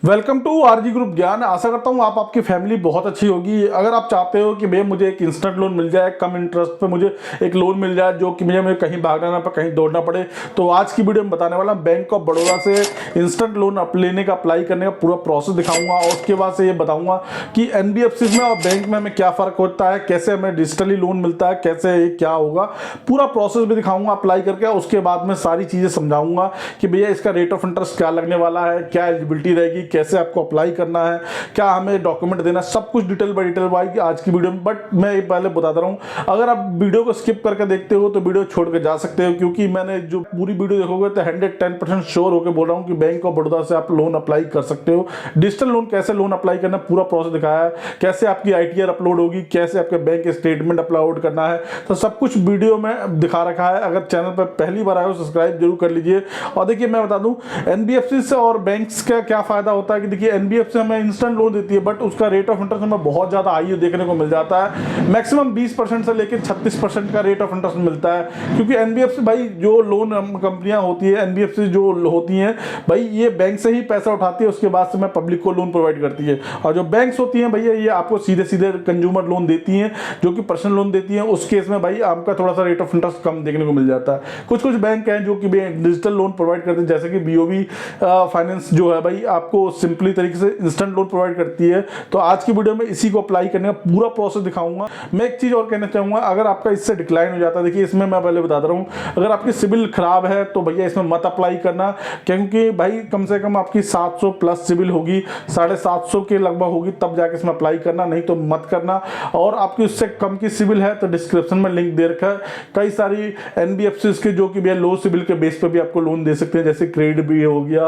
Welcome to RG group ज्ञान। आशा करता हूँ आप आपकी फैमिली बहुत अच्छी होगी। अगर आप चाहते हो कि भैया मुझे एक इंस्टेंट लोन मिल जाए, कम इंटरेस्ट पे मुझे एक लोन मिल जाए जो कि मुझे कहीं भागना ना पड़े, कहीं दौड़ना पड़े, तो आज की वीडियो में बताने वाला बैंक ऑफ बड़ौदा से इंस्टेंट लोन लेने का, अप्लाई करने का पूरा प्रोसेस दिखाऊंगा। और उसके बाद से ये बताऊंगा कि एनबीएफसी में और बैंक में हमें क्या फ़र्क होता है, कैसे हमें डिजिटली लोन मिलता है, कैसे क्या होगा, पूरा प्रोसेस भी दिखाऊंगा अप्लाई करके। उसके बाद में सारी चीज़ें समझाऊंगा कि भैया इसका रेट ऑफ इंटरेस्ट क्या लगने वाला है, क्या एलिजिबिलिटी रहेगी, कैसे आपको अप्लाई करना है, क्या हमें डॉक्यूमेंट देना, सब कुछ डिटेल बाय डिटेल वाइज आज की वीडियो में। बट मैं ये पहले बताता रहा हूँ, अगर आप वीडियो को स्किप करके देखते हो तो वीडियो छोड़ के जा सकते हो, क्योंकि मैंने जो पूरी वीडियो देखोगे तो 110% श्योर होकर बोल रहा हूँ कि बैंक ऑफ बड़ौदा से आप लोन अप्लाई कर सकते हो। डिजिटल लोन कैसे लोन अप्लाई करना, पूरा प्रोसेस दिखाया है, कैसे आपकी आईटीआर अपलोड होगी, कैसे आपके बैंक स्टेटमेंट अपलोड करना है, तो सब कुछ वीडियो में दिखा रखा है। अगर चैनल पर पहली बार आए हो सब्सक्राइब जरूर कर लीजिए। और देखिए मैं बता दूं एनबीएफसी से और बैंक्स का क्या फायदा होता है कि देखिए एनबीएफसी हमें इंस्टेंट लोन देती है, बट उसका रेट ऑफ इंटरेस्ट हमें बहुत ज़्यादा हाई देखने को मिल जाता है। मैक्सिमम 20% से लेकर 36% का रेट ऑफ इंटरेस्ट मिलता है, क्योंकि एनबीएफसी भाई जो लोन कंपनियां होती है, एनबीएफसी जो होती हैं भाई, ये बैंक से ही पैसा उठाती है, उसके बाद से मैं पब्लिक को लोन प्रोवाइड करती है। और जो बैंक्स होती हैं भैया, ये आपको सीधे सीधे कंज्यूमर लोन देती हैं, जो कि पर्सनल लोन देती हैं। उस केस में भाई आपका थोड़ा सा रेट ऑफ इंटरेस्ट कम देखने को मिल जाता है। कुछ कुछ बैंक हैं जो कि डिजिटल लोन प्रोवाइड करते हैं, जैसे कि बीओबी फाइनेंस जो है भाई, आपको सिंपली तरीके से इंस्टेंट लोन प्रोवाइड करती है। तो आज की वीडियो में इसी को अप्लाई करने का पूरा प्रोसेस दिखाऊंगा। मैं एक चीज और कहना चाहूंगा, अगर आपका इससे डिक्लाइन हो जाता है, देखिए इसमें मैं पहले बता रहा हूँ, अगर आपकी सिविल खराब है तो भैया इसमें मत अप्लाई करना, क्योंकि भाई कम से कम आपकी 700 प्लस सिविल होगी, 750 के लगभग होगी, तब जाके इसमें अप्लाई करना, नहीं तो मत करना। और आपकी उससे कम की सिविल है तो डिस्क्रिप्शन में लिंक दे रखा है, कई सारी एनबीएफसी के जो कि भैया लो सिविल के बेस पर भी आपको लोन दे सकते हैं, जैसे क्रेडिट भी हो गया,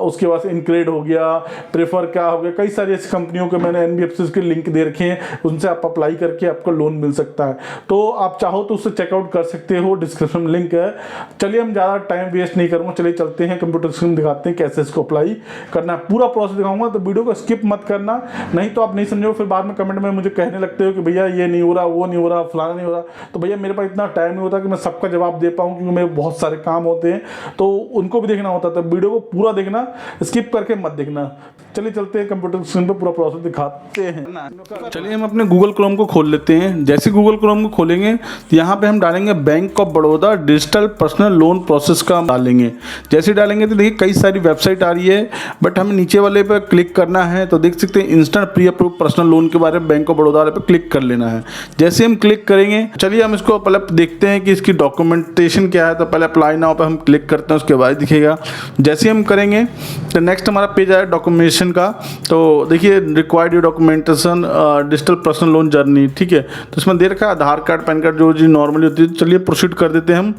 उसके बाद इनक्रेड हो गया, प्रेफर क्या हो गया, कई सारी ऐसी कंपनियों के मैंने एनबीएफसी के लिंक दे रखे हैं, उनसे आप अप्लाई करके आपको लोन मिल सकता है। तो आप चाहो तो उससे चेकआउट कर सकते हो, डिस्क्रिप्शन में लिंक है। चलिए हम ज़्यादा टाइम वेस्ट नहीं करूँगा, चलिए चलते हैं कंप्यूटर स्क्रीन दिखाते हैं कैसे इसको अप्लाई करना है। पूरा प्रोसेस दिखाऊंगा, तो वीडियो को स्किप मत करना, नहीं तो आप नहीं समझो, फिर बाद में कमेंट में मुझे कहने लगते हो कि भैया ये नहीं हो रहा, वो नहीं हो रहा, फलाना नहीं हो रहा। तो भैया मेरे पास इतना टाइम नहीं होता कि मैं सबका जवाब दे पाऊँ, क्योंकि मेरे बहुत सारे काम होते हैं, तो उनको भी देखना होता है। तो वीडियो को पूरा देखना, स्किप करके मत देखना। चलिए चलते हैं कंप्यूटर स्क्रीन पे पूरा प्रोसेस दिखाते हैं। चलिए हम अपने गूगल क्रोम को खोल लेते हैं। जैसे गूगल क्रोम को खोलेंगे तो यहाँ पे हम डालेंगे bank of Baroda digital personal loan process का डालेंगे। जैसे डालेंगे तो देखिए कई सारी वेबसाइट आ रही है, बट हमें नीचे वाले पे क्लिक करना है। तो देख सकते हैं instant pre approve personal loan के बारे में बैंक ऑफ बड़ौदा पे क्लिक कर लेना है। जैसे हम क्लिक करेंगे, चलिए हम इसको पहले देखते हैं कि इसकी डॉक्यूमेंटेशन क्या है। तो पहले अप्लाई नाउ पे हम क्लिक करते हैं, उसके बाद दिखेगा। जैसे हम करेंगे तो नेक्स्ट हमारा पेज आया डॉक्यूमेंटेशन का। तो देखिए required documentation digital personal loan journey, ठीक है। तो इसमें दे रखा है आधार कार्ड, पैन कार्ड, जो चीज़ नॉर्मली होती है। चलिए प्रोसीड कर देते हैं हम।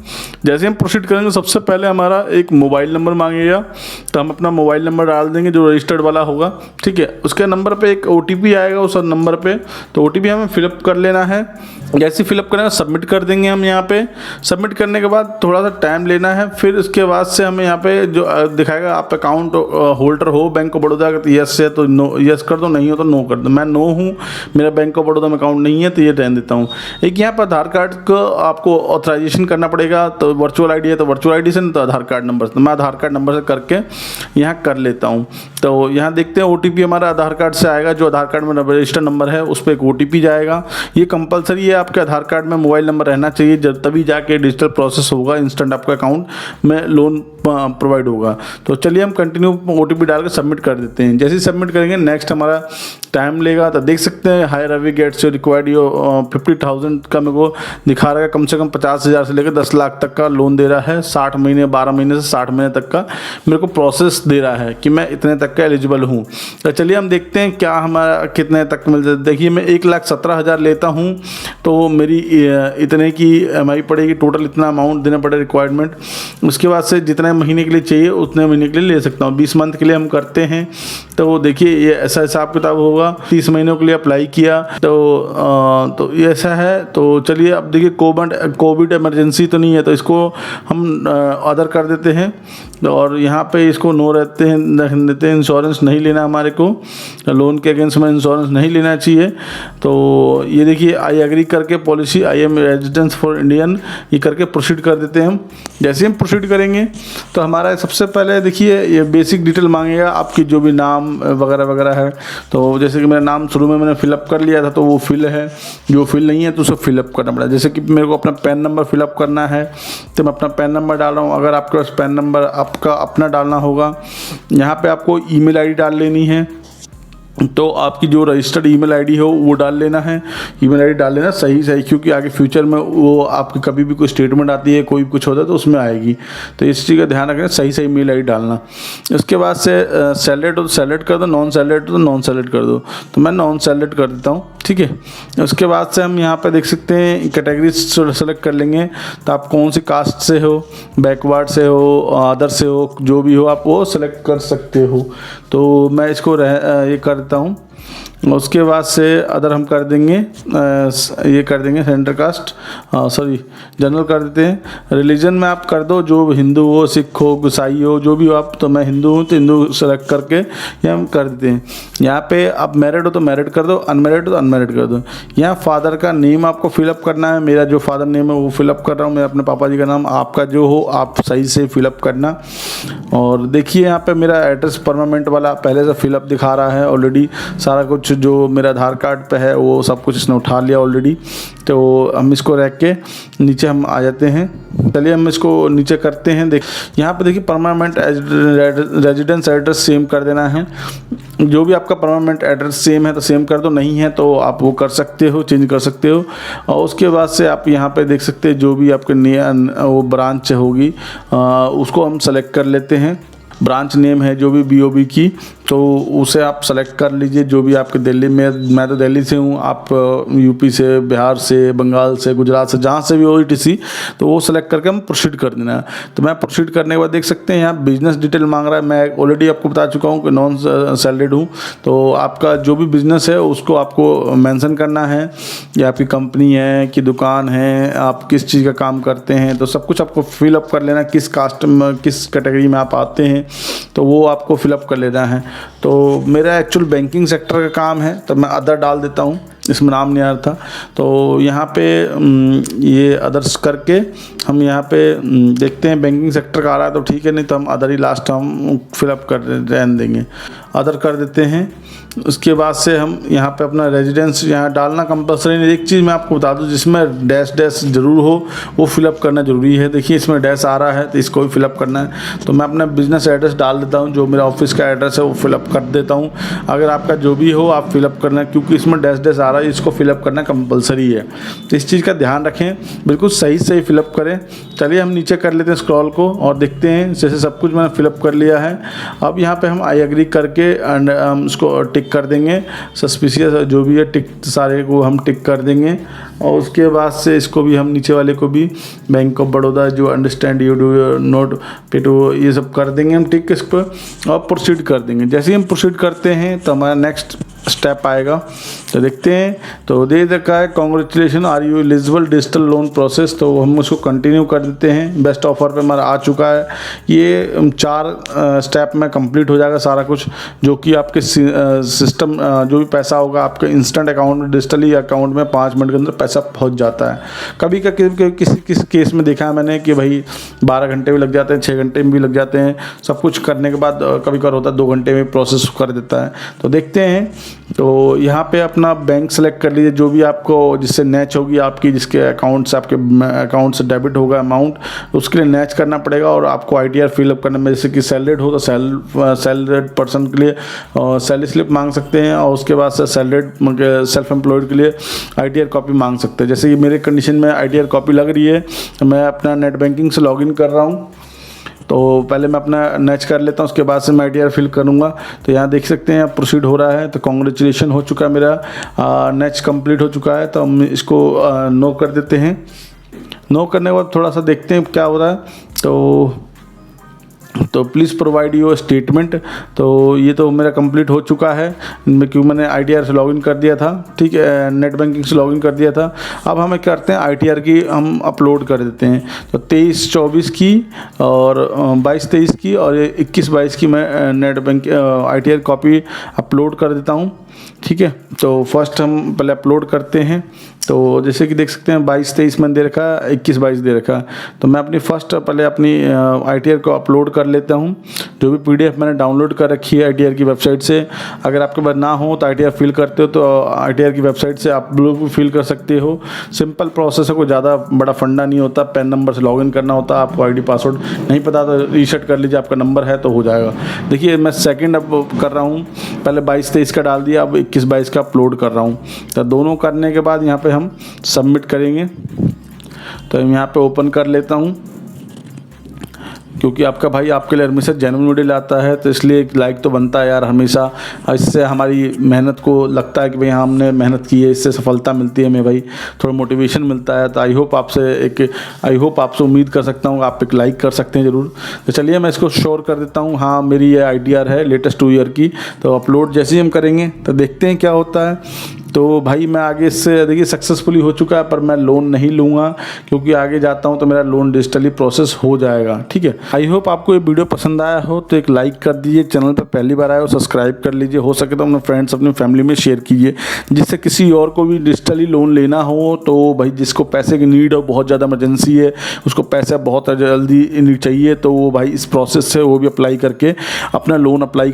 जैसे हम प्रोसीड करेंगे सबसे पहले हमारा एक मोबाइल नंबर मांगेगा, तो हम अपना मोबाइल नंबर डाल देंगे जो रजिस्टर्ड वाला होगा, ठीक है। उसके नंबर पे एक ओटीपी आएगा उस नंबर पे, तो ओटीपी हमें फिलअप कर लेना है। जैसे फिलअप करेंगे सबमिट कर देंगे हम यहाँ पे। सबमिट करने के बाद थोड़ा सा टाइम लेना है, फिर उसके बाद से हमें यहाँ पे जो दिखाएगा आप अकाउंट होल्डर हो बैंक ऑफ बड़ौदा का, तो यस है तो नो, यस कर दो, नहीं हो तो नो कर दो। मैं नो हूँ, मेरा बैंक ऑफ बड़ौदा में अकाउंट नहीं है, तो ये रहने देता हूँ। एक यहाँ पर आधार कार्ड को आपको ऑथराइजेशन करना पड़ेगा, तो वर्चुअल आईडी है तो वर्चुअल आईडी से, नहीं तो आधार कार्ड नंबर से। तो मैं आधार कार्ड नंबर से करके यहाँ कर लेता हूँ। तो यहाँ देखते हैं ओटीपी हमारा आधार कार्ड से आएगा, जो आधार कार्ड में रजिस्टर्ड नंबर है उस पर एक ओटीपी जाएगा। ये कंपलसरी है, आपके आधार कार्ड में मोबाइल नंबर रहना चाहिए, जब तभी जाके डिजिटल प्रोसेस होगा, इंस्टेंट आपका अकाउंट में लोन प्रोवाइड होगा। तो चलिए हम कंटिन्यू ओटीपी डाल के सबमिट कर देते हैं। जैसे ही सबमिट करेंगे नेक्स्ट हमारा टाइम लेगा। तो देख सकते हैं हायर रवि गेट्स जो रिक्वायर्ड 50,000 का मेरे को दिखा रहा है, कम से कम 50,000 से लेकर 10 लाख तक का लोन दे रहा है। 60 महीने, 12 महीने से 60 महीने तक का मेरे को प्रोसेस दे रहा है कि मैं इतने तक का एलिजिबल हूँ। तो चलिए हम देखते हैं क्या हमारा कितने तक मिल जाता है। देखिए मैं 1,17,000 लेता हूँ, तो मेरी इतने की EMI पड़ेगी, टोटल इतना अमाउंट देना पड़ेगा रिक्वायरमेंट। उसके बाद से जितने महीने के लिए चाहिए उतने महीने के लिए ले सकता हूँ। 20 मंथ के लिए हम करते हैं, तो देखिए ये ऐसा हिसाब किताब होगा। 30 महीनों के लिए अप्लाई किया तो ये ऐसा है। तो चलिए अब देखिए कोविड इमरजेंसी तो नहीं है, तो इसको हम अदर कर देते हैं और यहाँ पे इसको नो रख देते हैं। इंश्योरेंस नहीं लेना हमारे को, लोन के अगेंस्ट में इंश्योरेंस नहीं लेना चाहिए। तो ये देखिए आई एग्री करके policy I am residence for Indian ये करके प्रोसीड कर देते हैं हम। जैसे हम प्रोसीड करेंगे तो हमारा सबसे पहले देखिए ये बेसिक डिटेल मांगेगा, आपकी जो भी नाम वगैरह वगैरह है। तो जैसे कि मेरा नाम शुरू में मैंने फिलअप कर लिया था तो वो फिल है, जो फिल नहीं है तो उसे फिलअप करना पड़ा। जैसे कि मेरे को अपना पैन नंबर फिलअप करना है तो मैं अपना पैन नंबर डाल रहा हूँ। अगर आपके पास पैन नंबर आपका अपना डालना होगा, यहाँ पे आपको ईमेल आईडी डाल लेनी है। तो आपकी जो रजिस्टर्ड ईमेल आईडी हो वो डाल लेना है, ईमेल आईडी डाल लेना सही, क्योंकि आगे फ्यूचर में वो आपकी कभी भी कोई स्टेटमेंट आती है, कोई कुछ होता है तो उसमें आएगी। तो इस चीज़ का ध्यान रखना, सही ईमेल आईडी डालना। उसके बाद से सैलड हो तो सैलड कर दो, नॉन सैलड हो तो नॉन सैलड कर दो। तो मैं नॉन सैलड कर देता हूँ, ठीक है। उसके बाद से हम यहाँ पे देख सकते हैं कैटेगरी सेलेक्ट कर लेंगे। तो आप कौन सी कास्ट से हो, बैकवर्ड से हो, अदर से हो, जो भी हो आप वो सेलेक्ट कर सकते हो। तो मैं इसको ये कर देता हूँ। उसके बाद से अदर हम कर देंगे, ये कर देंगे सेंटर कास्ट, सॉरी जनरल कर देते हैं। रिलीजन में आप कर दो जो हिंदू हो, सिख हो, ईसाई हो, जो भी हो आप। तो मैं हिंदू हूँ तो हिंदू सेलेक्ट करके ये हम कर देते हैं। यहाँ पे आप मैरिड हो तो मैरिड कर दो, अनमैरिड हो तो अनमैरिड कर दो। यहाँ फादर का नेम आपको फिलअप करना है। मेरा जो फादर नेम है वो फिलअप कर रहा हूँ, मैं अपने पापा जी का नाम। आपका जो हो आप सही से फिलअप करना। और देखिए यहाँ पे मेरा एड्रेस परमानेंट वाला पहले से फिलअप दिखा रहा है ऑलरेडी। सारा कुछ जो मेरा आधार कार्ड पे है वो सब कुछ इसने उठा लिया ऑलरेडी। तो हम इसको रख के नीचे हम आ जाते हैं। चलिए हम इसको नीचे करते हैं। यहाँ पे देखिए परमानेंट रेजिडेंस एड्रेस सेम कर देना है। जो भी आपका परमानेंट एड्रेस सेम है तो सेम कर दो, नहीं है तो आप वो कर सकते हो, चेंज कर सकते हो। और उसके बाद से आप यहाँ पे देख सकते हैं जो भी आपके वो ब्रांच होगी उसको हम सेलेक्ट कर लेते हैं। ब्रांच नेम है जो भी बीओबी की, तो उसे आप सेलेक्ट कर लीजिए। जो भी आपके दिल्ली में, मैं तो दिल्ली से हूँ, आप यूपी से, बिहार से, बंगाल से, गुजरात से, जहाँ से भी हो ईटीसी, तो वो सेलेक्ट करके हम प्रोसीड कर देना है। तो मैं प्रोसीड करने के बाद देख सकते हैं यहाँ बिजनेस डिटेल मांग रहा है। मैं ऑलरेडी आपको बता चुका हूँ कि नॉन सैलरीड हूँ। तो आपका जो भी बिजनेस है उसको आपको मेंशन करना है, या आपकी कंपनी है कि दुकान है, आप किस चीज़ का काम करते हैं, तो सब कुछ आपको फिलअप कर लेना। किस कास्ट में, किस कैटेगरी में आप आते हैं तो वो आपको फिलअप कर लेना है। तो मेरा एक्चुअल बैंकिंग सेक्टर का काम है तो मैं अदर डाल देता हूँ, इसमें नाम नहीं आ रहा था। तो यहाँ पे ये अदर्स करके हम यहाँ पे देखते हैं बैंकिंग सेक्टर का आ रहा है तो ठीक है, नहीं तो हम अदर ही लास्ट हम फिलअप कर रहने देंगे, अदर कर देते हैं। उसके बाद से हम यहाँ पे अपना रेजिडेंस यहाँ डालना कंपलसरी नहीं। एक चीज़ मैं आपको बता दूँ, जिसमें डैश डैश ज़रूर हो वो फिलअप करना ज़रूरी है। देखिए इसमें डैश आ रहा है तो इसको भी फिलअप करना है। तो मैं अपना बिजनेस एड्रेस डाल देता हूँ, जो मेरा ऑफिस का एड्रेस है वो फिलअप कर देता हूँ। अगर आपका जो भी हो आप फिलअप करना, क्योंकि इसमें डैश डैश आ रहा है, इसको फिलअप करना कंपलसरी है। तो इस चीज़ का ध्यान रखें, बिल्कुल सही सही फिलअप करें। चलिए हम नीचे कर लेते हैं स्क्रॉल को और देखते हैं। जैसे सब कुछ मैंने फिलअप कर लिया है। अब यहाँ पे हम आई एग्री करके एंड हम इसको टिक कर देंगे। सस्पिशियस जो भी है टिक, सारे को हम टिक कर देंगे। और उसके बाद से इसको भी हम नीचे वाले को भी बैंक ऑफ बड़ौदा जो अंडरस्टैंड यू डू नोट पे टू, ये सब कर देंगे हम टिक इस पर और प्रोसीड कर देंगे। जैसे ही हम प्रोसीड करते हैं तो हमारा नेक्स्ट स्टेप आएगा। तो देखते हैं, तो दे रखा है congratulation are you eligible digital loan process. तो हम उसको कंटिन्यू कर देते हैं। बेस्ट ऑफर पे हमारा आ चुका है। ये 4 स्टेप में कंप्लीट हो जाएगा सारा कुछ, जो कि आपके सिस्टम जो भी पैसा होगा आपके इंस्टेंट अकाउंट में, डिजिटली अकाउंट में 5 मिनट के अंदर पैसा पहुंच जाता है। कभी का किसी केस में देखा है मैंने कि भाई 12 घंटे भी लग जाते हैं, 6 घंटे में भी लग जाते हैं। सब कुछ करने के बाद कभी कभार होता है 2 घंटे में प्रोसेस कर देता है। तो देखते हैं। तो यहाँ पे अपना बैंक सेलेक्ट कर लीजिए, जो भी आपको जिससे मैच होगी आपकी, जिसके अकाउंट से आपके अकाउंट से डेबिट होगा अमाउंट, उसके लिए मैच करना पड़ेगा। और आपको ITR फिलअप करना में, जैसे कि सैलरीड हो तो सैलरीड पर्सन के लिए सैलरी स्लिप मांग सकते हैं। और उसके बाद से सैलरीड सेल्फ एम्प्लॉयड के लिए ITR कॉपी मांग सकते हैं। जैसे कि मेरे कंडीशन में ITR कॉपी लग रही है, मैं अपना नेट बैंकिंग से लॉगिन कर रहा हूँ। तो पहले मैं अपना नेच कर लेता हूँ, उसके बाद से मैं ITR फिल करूँगा। तो यहाँ देख सकते हैं प्रोसीड हो रहा है। तो कॉन्ग्रेचुलेशन हो चुका है, मेरा नेच कंप्लीट हो चुका है। तो हम इसको नो कर देते हैं। नो करने के बाद थोड़ा सा देखते हैं क्या हो रहा है। तो तो प्लीज़ प्रोवाइड योर स्टेटमेंट। तो ये तो मेरा कंप्लीट हो चुका है क्योंकि मैंने ITR से लॉगिन कर दिया था, ठीक है, नेट बैंकिंग से लॉगिन कर दिया था। अब हमें करते हैं ITR की हम अपलोड कर देते हैं। तो 23-24 की और 22-23 की और 21-22 की मैं net bank ITR copy upload कर देता हूँ, ठीक है। तो फर्स्ट हम पहले अपलोड करते हैं। तो जैसे कि देख सकते हैं 22-23 मैंने दे रखा है, 21-22 दे रखा है। तो मैं अपनी पहले अपनी ITR को अपलोड कर लेता हूँ। जो भी PDF मैंने डाउनलोड कर रखी है ITR की वेबसाइट से, अगर आपके पास ना हो तो ITR फिल करते हो तो ITR की वेबसाइट से आप लोग भी फिल कर सकते हो। सिंपल प्रोसेस है, कोई ज़्यादा बड़ा फंडा नहीं होता। पैन नंबर से लॉगिन करना होता है, आपको ID पासवर्ड नहीं पता तो रीसेट कर लीजिए, आपका नंबर है तो हो जाएगा। देखिए मैं सेकेंड अब कर रहा हूँ, पहले 22-23 का डाल दिया, अब 21-22 का अपलोड कर रहा हूँ। तो दोनों करने के बाद यहाँ पे हम सबमिट करेंगे। तो मैं यहाँ पे ओपन कर लेता हूँ, क्योंकि आपका भाई आपके लिए हमेशा जेन्युइन वीडियो लाता है, तो इसलिए एक लाइक तो बनता है यार हमेशा। इससे हमारी मेहनत को लगता है कि भाई हमने मेहनत की है, इससे सफलता मिलती है हमें, भाई थोड़ा मोटिवेशन मिलता है। तो आई होप आपसे उम्मीद कर सकता हूँ आप एक लाइक कर सकते हैं ज़रूर। तो चलिए मैं इसको श्योर कर देता हूँ। हाँ, मेरी ये ITR है लेटेस्ट 2 ईयर की। तो अपलोड जैसे ही हम करेंगे तो देखते हैं क्या होता है। तो भाई मैं आगे इससे देखिए सक्सेसफुली हो चुका है, पर मैं लोन नहीं लूँगा क्योंकि आगे जाता हूँ तो मेरा लोन डिजिटली प्रोसेस हो जाएगा, ठीक है। आई होप आपको ये वीडियो पसंद आया हो तो एक लाइक कर दीजिए, चैनल पर पहली बार आए हो सब्सक्राइब कर लीजिए, हो सके तो अपने फ्रेंड्स अपनी फैमिली में शेयर कीजिए, जिससे किसी और को भी डिजिटली लोन लेना हो तो भाई जिसको पैसे की नीड हो, बहुत ज़्यादा इमरजेंसी है, उसको पैसा बहुत जल्दी चाहिए, तो वो भाई इस प्रोसेस से वो भी अप्लाई करके अपना लोन अप्लाई